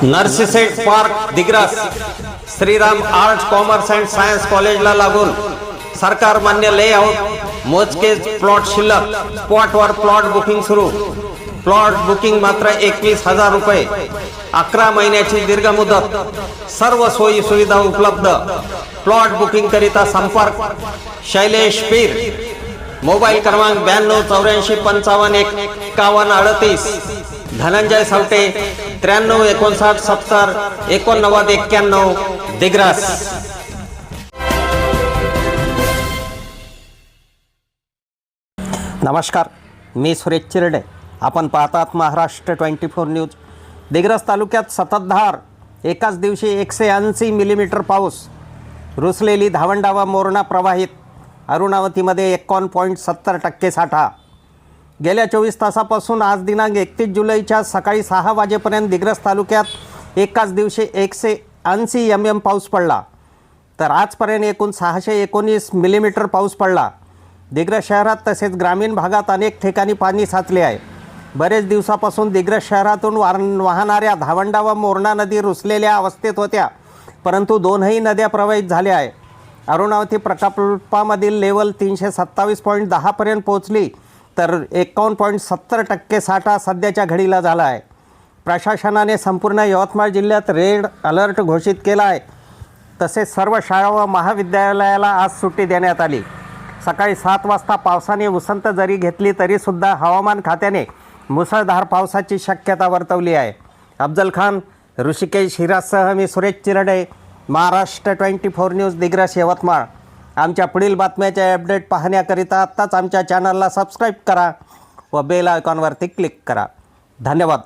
नर्सिसेट park Digras Shriram arts commerce and science कॉलेजला लागून सरकार मान्य लेआउट मोजकेच प्लॉट शिल्लक स्पॉटवर प्लॉट बुकिंग सुरू प्लॉट बुकिंग मात्र 21,000 रुपये 11 महिन्याची दीर्घ मुदत सर्व सोयी सुविधा उपलब्ध प्लॉट बुकिंग करिता संपर्क शैलेश पीर मोबाईल क्रमांक 92 84 55 51 38 धनंजय सावटे 93 59 70 89 91 दिग्रस। नमस्कार, मी सुरेश चिरडे। आपण पाहतात महाराष्ट्र 24 न्यूज। दिग्रस तालुक्यात सततधार एकाच दिवशी 180 मिलीमीटर पाऊस, रुसलेली धावंडा व मोरणा प्रवाहित, अरुणावतीमध्ये 51.70% साठा। गेल्या 24 तासापासून आज दिनांक 31 जुलैच्या सकाळी 6 वाजेपर्यंत दिग्रस तालुक्यात एकाच दिवशी 180 mm पाऊस पडला, तर आजपर्यंत एकूण 619 मिलीमीटर पाऊस पडला। दिग्रस शहरात तसेच ग्रामीण भागात अनेक ठिकाणी पाणी साचले आहे। बरेच दिवसापासून दिग्रस शहरातून वाहणाऱ्या धावंडा व मोरणा नदी रुसलेल्या अवस्थेत होत्या, परंतु दोनही नद्या प्रवाहित झाल्या आहे। अरुणावती प्रकल्पामधील लेवल 327.10 पर्यंत पोहोचली, तर 51.70% साठा सध्याच्या घडीला झाला आहे। प्रशासनाने संपूर्ण यवतमाळ जिल्ह्यात रेड अलर्ट घोषित केला आहे। तसेच सर्व शाळा व महाविद्यालयाला आज सुट्टी देण्यात आली। सकाळी 7 वाजता पावसाने उसंत जरी घेतली तरीसुद्धा हवामान खात्याने मुसळधार पावसाची शक्यता वर्तवली आहे। अफजल खान, ऋषिकेश हिराजसह मी सुरेश चिरडे, महाराष्ट्र 24 न्यूज दिग्रस यवतमाळ। आमच्या पुढील बातम्याचे अपडेट पाहण्याकरिता आत्ताच आमच्या चॅनलला सबस्क्राईब करा व बेल आयकॉनवरती क्लिक करा। धन्यवाद।